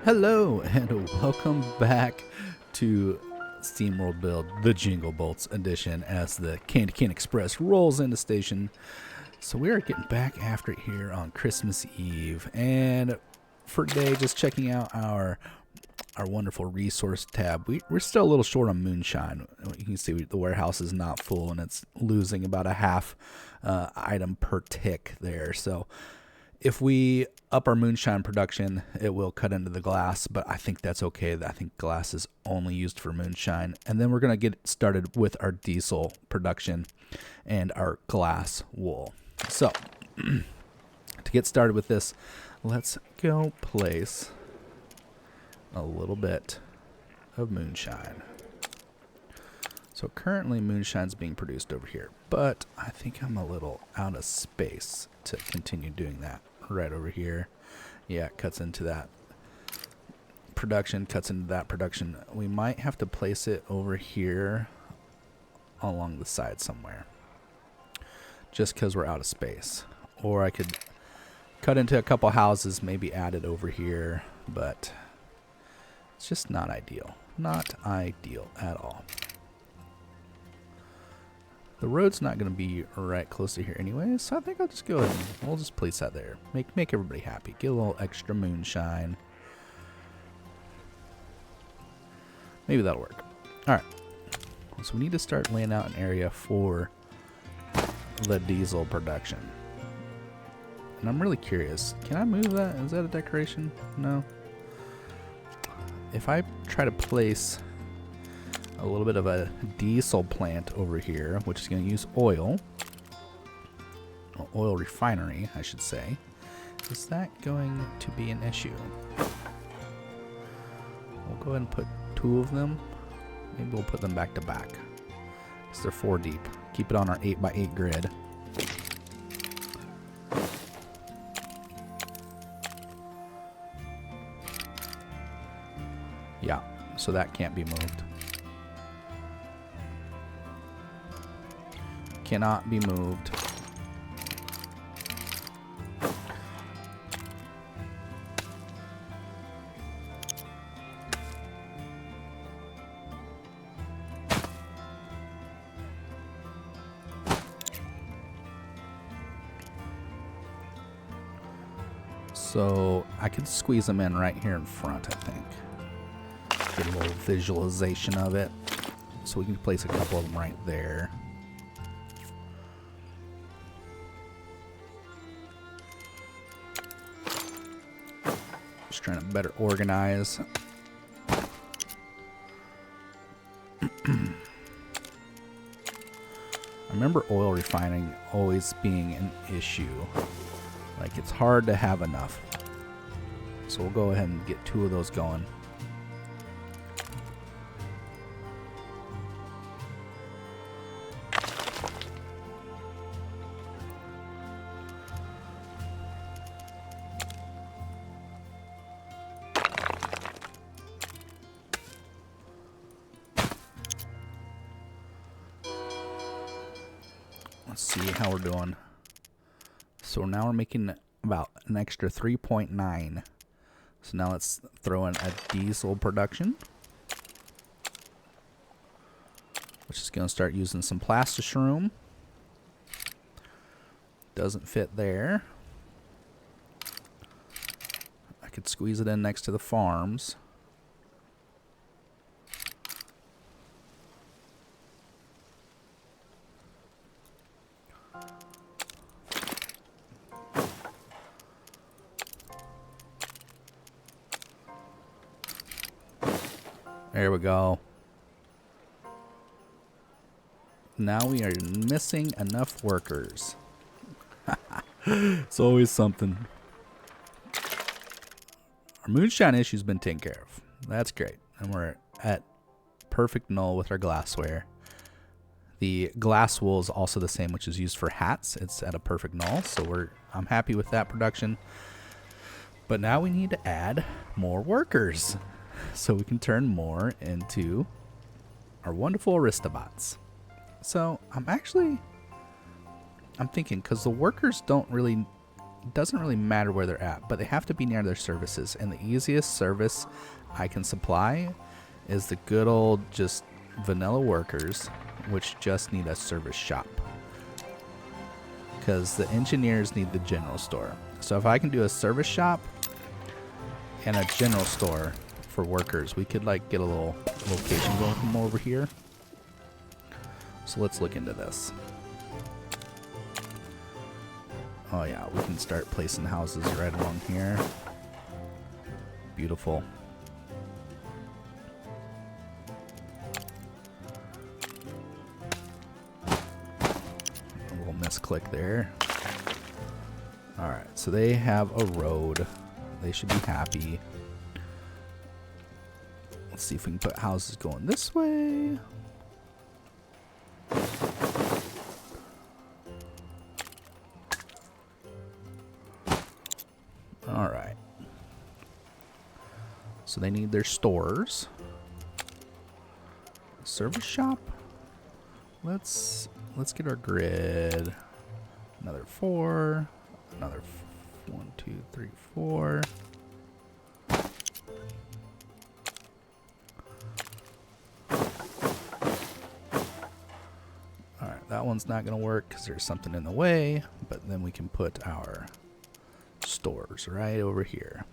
Hello and welcome back to SteamWorld build, the Jingle Bolts edition, as the Candy Cane Express rolls into station. So we are getting back after it here on Christmas Eve, and for today, just checking out our wonderful resource tab. We're still a little short on moonshine. You can see the warehouse is not full, and it's losing about a half item per tick there. So if we up our moonshine production, it will cut into the glass, but I think that's okay. I think glass is only used for moonshine. And then we're going to get started with our diesel production and our glass wool. So to get started with this, let's go place a little bit of moonshine. So currently moonshine's being produced over here, but I think I'm a little out of space to continue doing that. Right over here. Yeah, it cuts into that production, cuts into that production. We might have to place it over here along the side somewhere, just because we're out of space. Or I could cut into a couple houses, maybe add it over here, but it's just not ideal. Not ideal at all. The road's not going to be right close to here anyway, so I think I'll just go ahead and we'll just place that there. Make everybody happy. Get a little extra moonshine. Maybe that'll work. Alright. So we need to start laying out an area for the diesel production. And I'm really curious. Can I move that? Is that a decoration? No. If I try to place a little bit of a diesel plant over here, which is going to use oil refinery, I should say. Is that going to be an issue? We'll go ahead and put 2 of them. Maybe we'll put them back to back, because they're 4 deep. Keep it on our 8x8 grid. Yeah, so that can't be moved. Cannot be moved. So I could squeeze them in right here in front, I think. Get a little visualization of it. So we can place a couple of them right there. Trying to better organize. I remember oil refining always being an issue. Like, it's hard to have enough. So we'll go ahead and get 2 of those going. Let's see how we're doing. So now we're making about an extra 3.9. So now let's throw in a diesel production, which is going to start using some plastisroom. Doesn't fit there. I could squeeze it in next to the farms. There we go. Now we are missing enough workers. It's always something. Our moonshine issue's been taken care of. That's great. And we're at perfect null with our glassware. The glass wool is also the same, which is used for hats. It's at a perfect null, so I'm happy with that production. But now we need to add more workers, so we can turn more into our wonderful Aristobots. So I'm thinking, because the workers don't really It doesn't really matter where they're at, but they have to be near their services. And the easiest service I can supply is the good old just vanilla workers, which just need a service shop. Because the engineers need the general store. So if I can do a service shop and a general store for workers, we could like get a little location going from over here. So let's look into this. Oh yeah, we can start placing houses right along here. Beautiful. A little misclick there. Alright, so they have a road. They should be happy. Let's see if we can put houses going this way. Alright. So they need their stores. Service shop. Let's get our grid. Another 4. Another 1, 2, 3, 4. Alright, that one's not going to work because there's something in the way, but then we can put our stores right over here.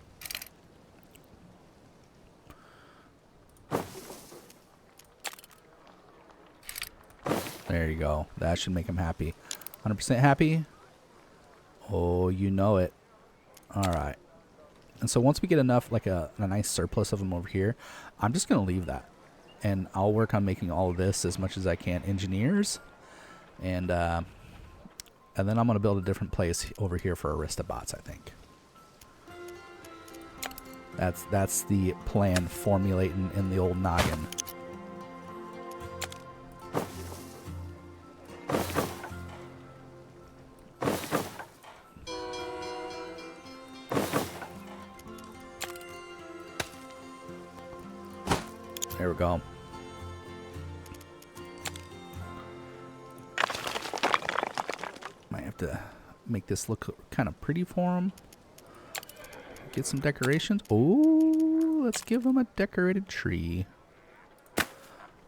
There you go. That should make them happy. 100% happy? Oh, you know it. Alright. And so once we get enough, like a nice surplus of them over here, I'm just going to leave that. And I'll work on making all of this as much as I can engineers. And then I'm going to build a different place over here for Aristobots, I think. That's the plan formulating in the old noggin. There we go. Might have to make this look kind of pretty for them. Get some decorations. Oh, let's give them a decorated tree.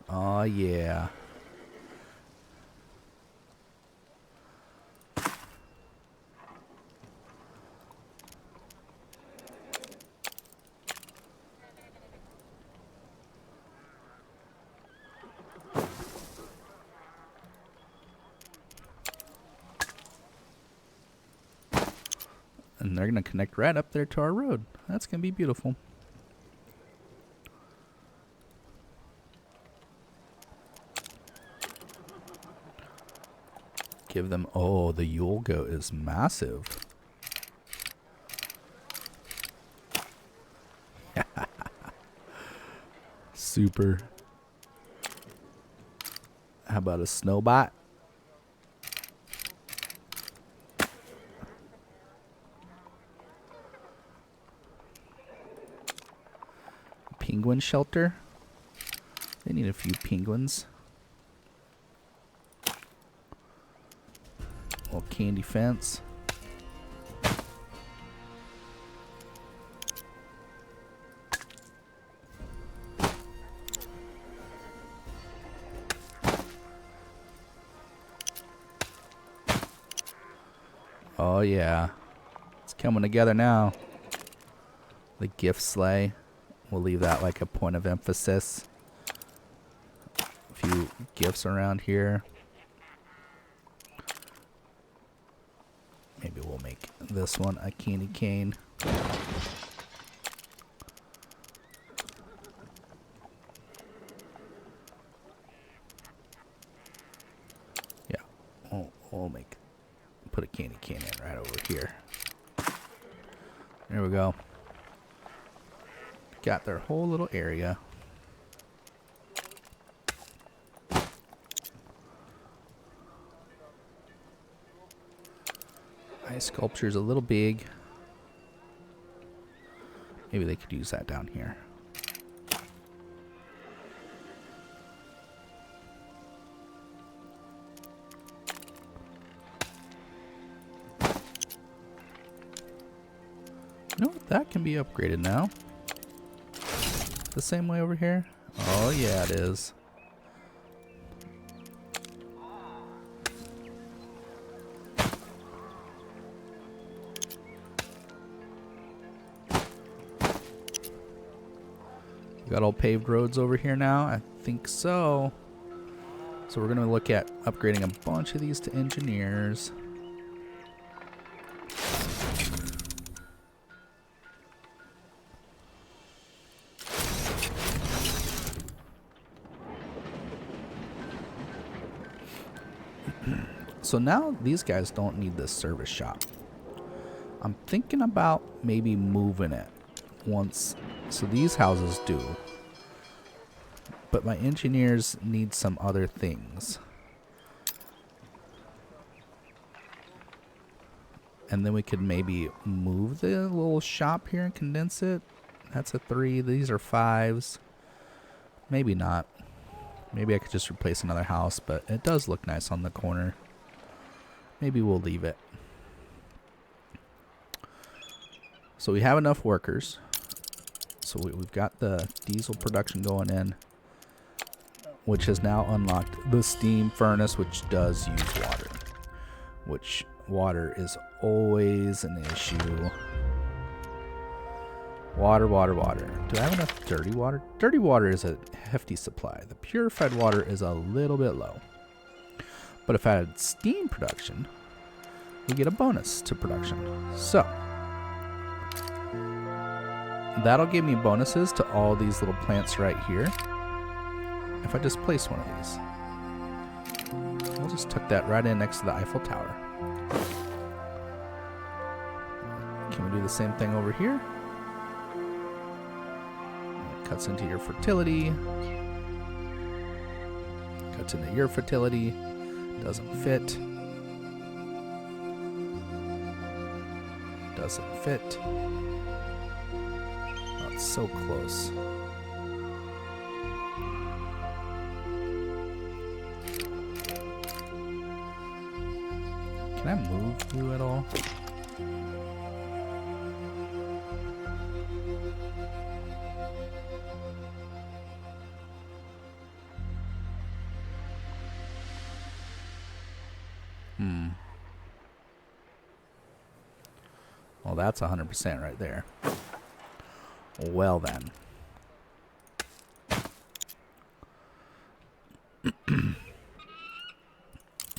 Oh, yeah. And they're going to connect right up there to our road. That's going to be beautiful. Give them... Oh, the Yule goat is massive. Super. How about a snowbot? Penguin shelter. They need a few penguins. Little candy fence. Oh yeah, it's coming together now. The gift sleigh. We'll leave that like a point of emphasis. A few gifts around here. Maybe we'll make this one a candy cane. Yeah, we'll put a candy cane in right over here. There we go. Got their whole little area. Ice sculpture's a little big. Maybe they could use that down here. that can be upgraded now. The same way over here? Oh yeah, it is. We got all paved roads over here now? I think so. So we're going to look at upgrading a bunch of these to engineers. So now these guys don't need this service shop. I'm thinking about maybe moving it once. So these houses do. But my engineers need some other things. And then we could maybe move the little shop here and condense it. That's a 3. These are 5s. Maybe not. Maybe I could just replace another house, but it does look nice on the corner. Maybe we'll leave it. So we have enough workers. So we've got the diesel production going in, which has now unlocked the steam furnace, which does use water. Which water is always an issue. Water, water, water. Do I have enough dirty water? Dirty water is a hefty supply. The purified water is a little bit low. But if I had steam production, we get a bonus to production. So that'll give me bonuses to all these little plants right here. If I just place one of these, we'll just tuck that right in next to the Eiffel Tower. Can we do the same thing over here? It cuts into your fertility. Cuts into your fertility. Doesn't fit. Doesn't fit. Oh, it's so close. Can I move you at all? Well, that's 100% right there. Well then.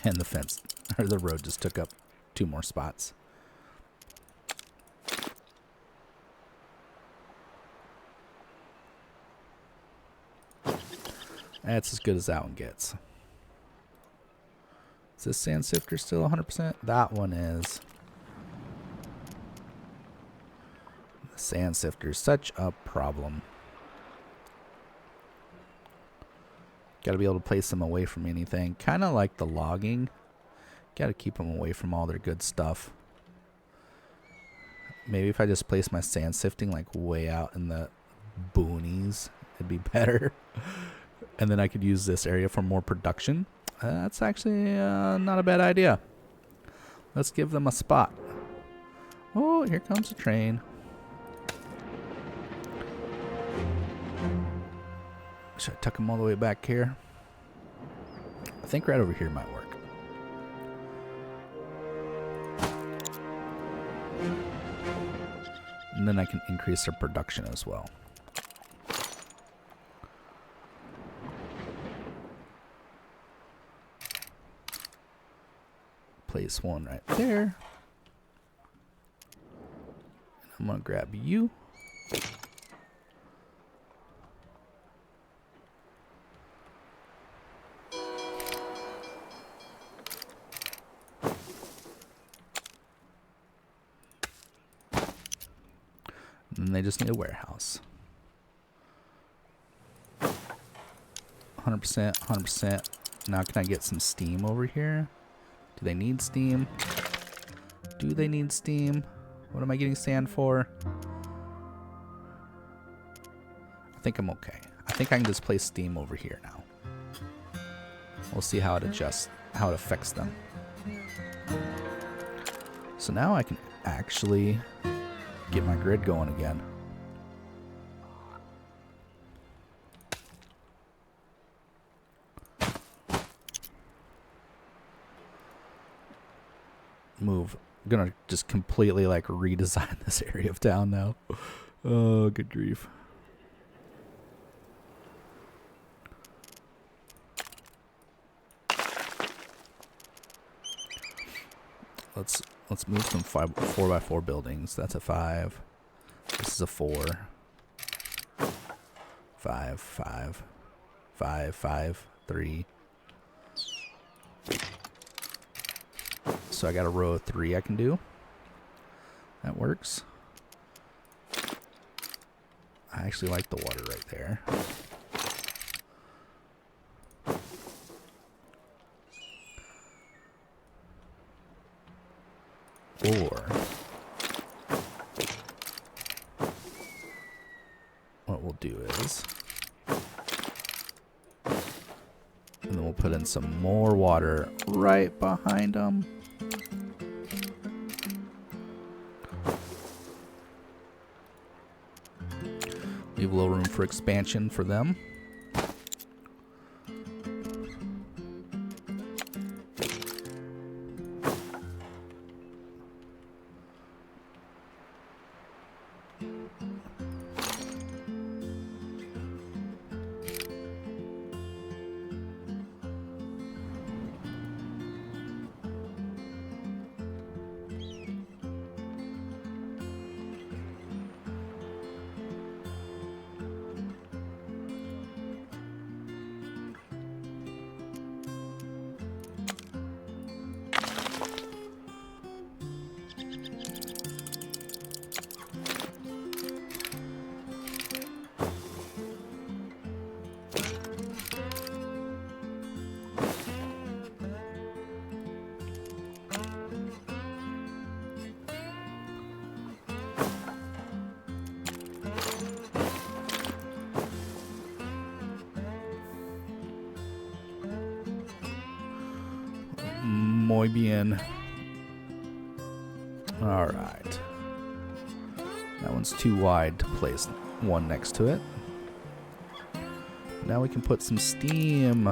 And the fence, or the road just took up 2 more spots. That's as good as that one gets. Is this sand sifter still 100%? That one is. The sand sifter is such a problem. Got to be able to place them away from anything. Kind of like the logging. Got to keep them away from all their good stuff. Maybe if I just place my sand sifting like way out in the boonies, it'd be better. And then I could use this area for more production. That's actually not a bad idea. Let's give them a spot. Oh, here comes a train. Should I tuck them all the way back here? I think right over here might work. And then I can increase their production as well. Place one right there. And I'm going to grab you. And they just need a warehouse. 100%, 100%. Now can I get some steam over here? Do they need steam? Do they need steam? What am I getting sand for? I think I'm okay. I think I can just place steam over here now. We'll see how it adjusts, how it affects them. So now I can actually get my grid going again. Move. I'm gonna just completely like redesign this area of town now. Oh, good grief. Let's move some 4x4 buildings. That's a 5. This is a 4. 5, 5, 5, 5, 3. So I got a row of 3 I can do. That works. I actually like the water right there. Or what we'll do is, and then we'll put in some more water right behind them. Leave a little room for expansion for them. Muy bien. All right. That one's too wide to place one next to it. Now we can put some steam.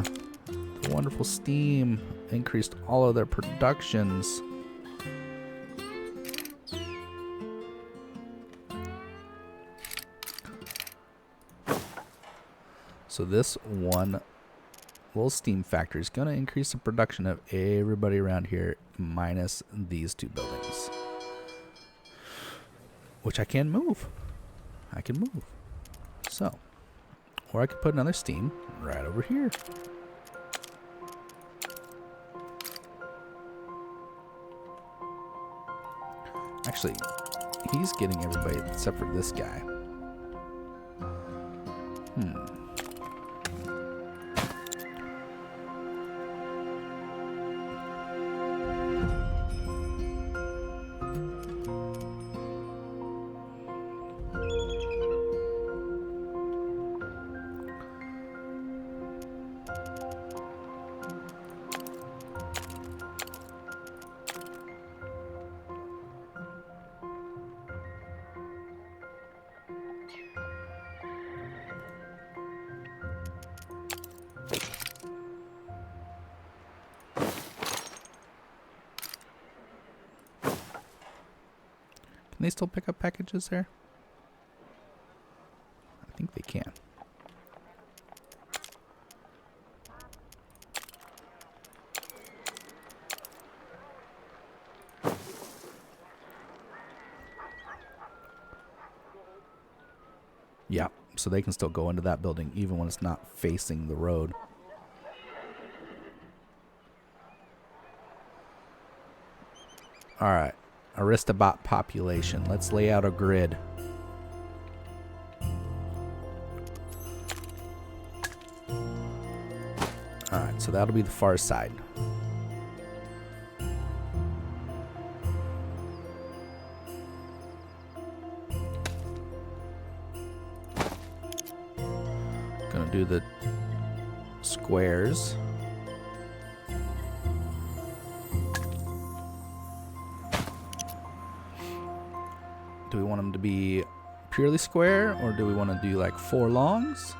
The wonderful steam increased all of their productions. So this one little steam factory is going to increase the production of everybody around here minus these 2 buildings. Which I can move. I can move. So, or I could put another steam right over here. Actually, he's getting everybody except for this guy. Can they still pick up packages there? I think they can. Yeah, so they can still go into that building even when it's not facing the road. All right. Aristobot population. Let's lay out a grid. Alright, so that'll be the far side. Gonna do the squares. Do we want them to be purely square, or do we want to do like 4 longs?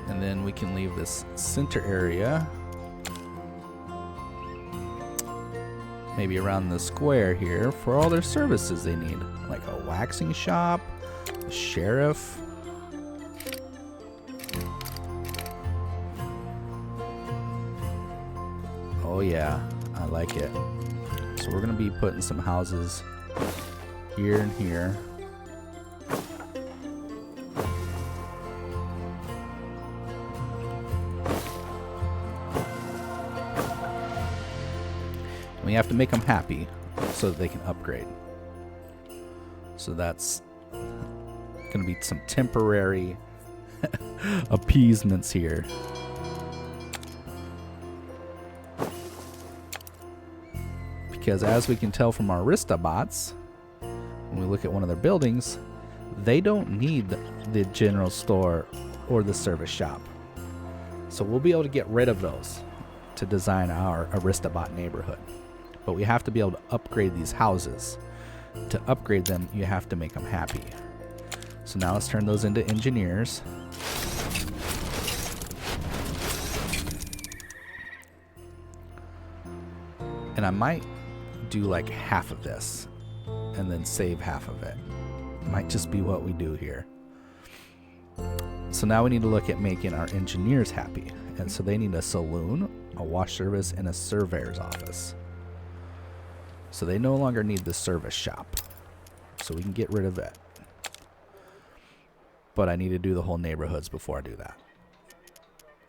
And then we can leave this center area maybe around the square here for all their services they need, like a waxing shop, a sheriff. Oh yeah, I like it. So we're gonna be putting some houses here and here. We have to make them happy so that they can upgrade. So that's going to be some temporary appeasements here. Because as we can tell from our Aristobots, when we look at one of their buildings, they don't need the general store or the service shop. So we'll be able to get rid of those to design our Aristobot neighborhood. But we have to be able to upgrade these houses. To upgrade them, you have to make them happy. So now let's turn those into engineers. And I might do like half of this and then save half of it. Might just be what we do here. So now we need to look at making our engineers happy. And so they need a saloon, a wash service, and a surveyor's office. So they no longer need the service shop. So we can get rid of it. But I need to do the whole neighborhoods before I do that.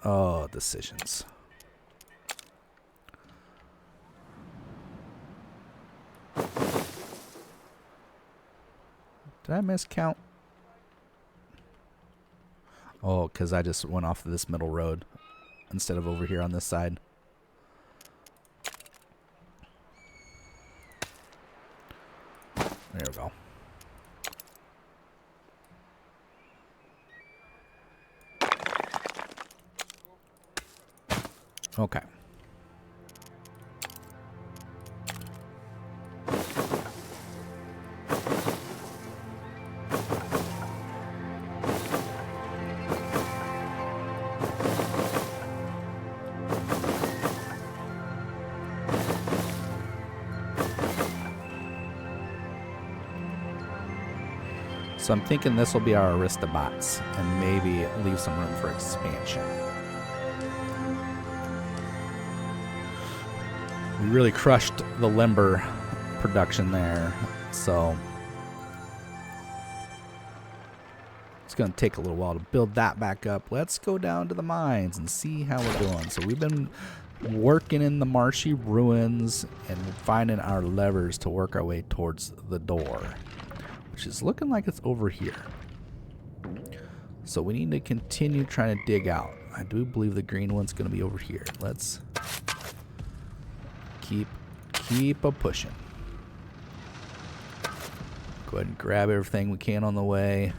Oh, decisions. Did I miscount? Oh, because I just went off this middle road instead of over here on this side. There we go. Okay. So I'm thinking this will be our Aristobots and maybe leave some room for expansion. We really crushed the lumber production there, so it's going to take a little while to build that back up. Let's go down to the mines and see how we're doing. So we've been working in the marshy ruins and finding our levers to work our way towards the door, which is looking like it's over here. So we need to continue trying to dig out. I do believe the green one's going to be over here. Let's keep a pushing. Go ahead and grab everything we can on the way.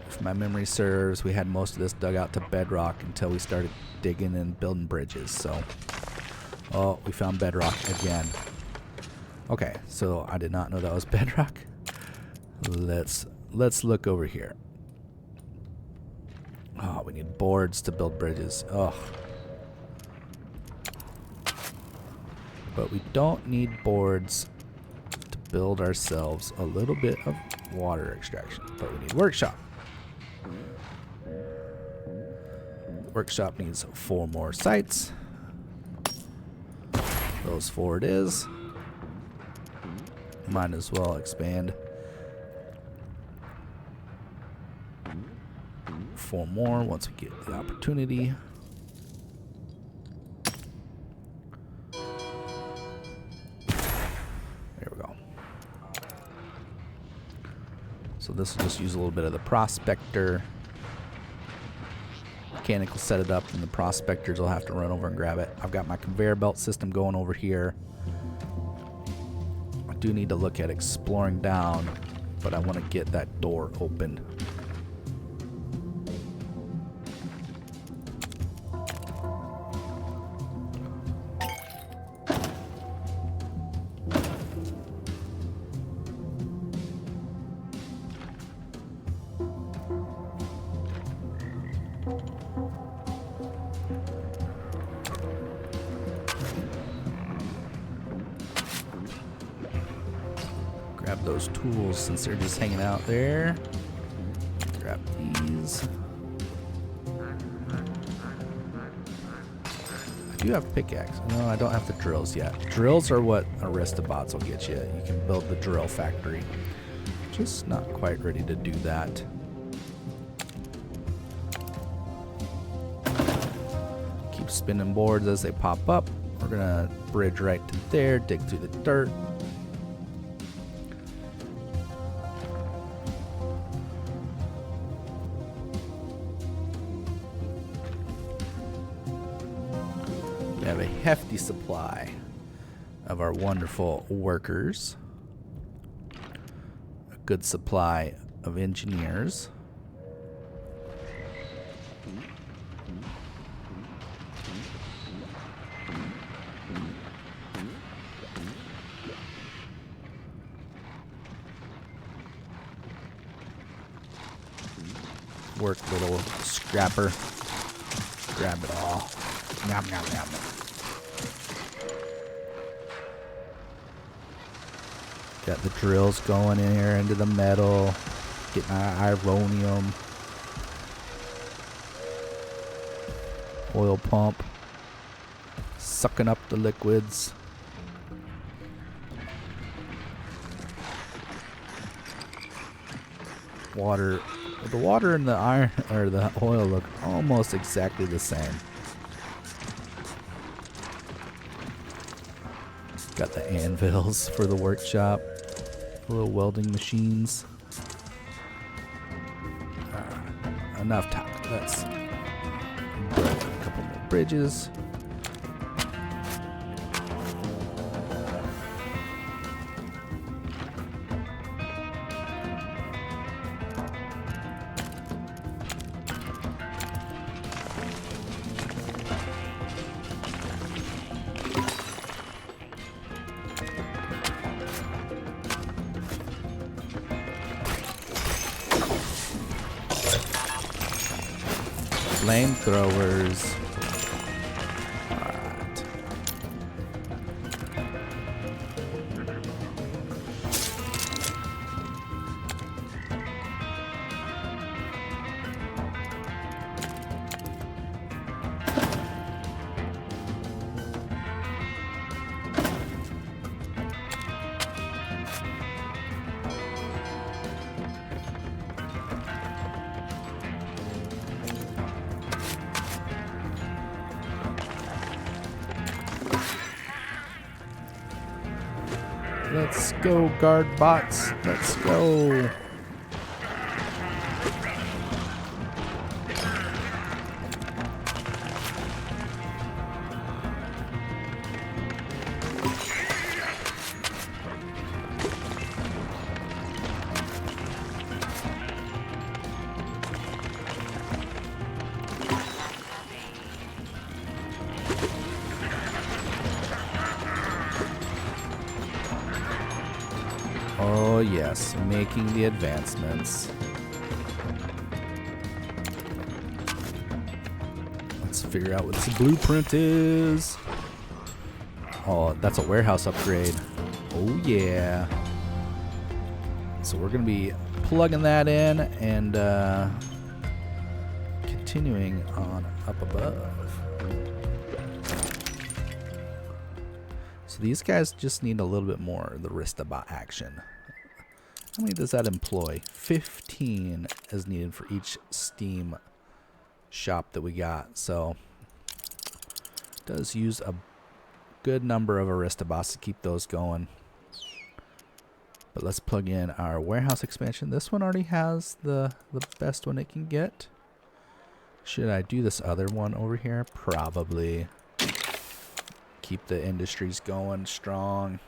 If my memory serves, we had most of this dug out to bedrock until we started digging and building bridges. So, oh, we found bedrock again. Okay, so I did not know that was bedrock. Let's look over here. Oh, we need boards to build bridges. Oh. But we don't need boards to build ourselves a little bit of water extraction. But we need workshop. Workshop needs 4 more sites. Those 4 it is. Might as well expand. 4 more once we get the opportunity. There we go. So this will just use a little bit of the prospector. Mechanic will set it up, and the prospectors will have to run over and grab it. I've got my conveyor belt system going over here. I do need to look at exploring down, but I want to get that door open. Grab those tools since they're just hanging out there. Grab these. I do have pickaxe. No, I don't have the drills yet. Drills are what Aristobots will get you. You can build the drill factory. Just not quite ready to do that. Keep spinning boards as they pop up. We're gonna bridge right to there, dig through the dirt. We have a hefty supply of our wonderful workers. A good supply of engineers. Work, little scrapper. Grab it all. Nom, nom, nom. Got the drills going in here into the metal. Getting our ironium. Oil pump. Sucking up the liquids. Water. The water and the iron or the oil look almost exactly the same. Got the anvils for the workshop. Little welding machines. Enough talk. Let's build a couple more bridges. Flamethrowers. Alright. Let's go, guard bots. Let's go. Oh yes, making the advancements. Let's figure out what this blueprint is. Oh, that's a warehouse upgrade. Oh yeah. So we're gonna be plugging that in and continuing on up above. So these guys just need a little bit more of the Aristobot action. How many does that employ? 15 is needed for each steam shop that we got. So it does use a good number of Aristobas to keep those going. But let's plug in our warehouse expansion. This one already has the best one it can get. Should I do this other one over here? Probably. Keep the industries going strong.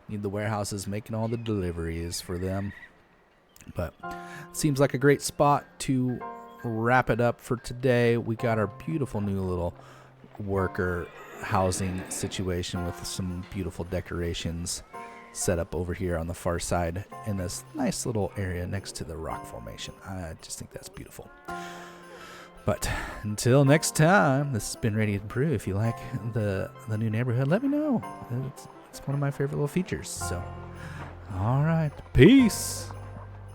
Need the warehouses making all the deliveries for them. But seems like a great spot to wrap it up for today. We got our beautiful new little worker housing situation with some beautiful decorations set up over here on the far side in this nice little area next to the rock formation. I just think that's beautiful. But until next time, this has been RadiatedBru. If you like the new neighborhood, let me know. It's one of my favorite little features. So, all right, peace.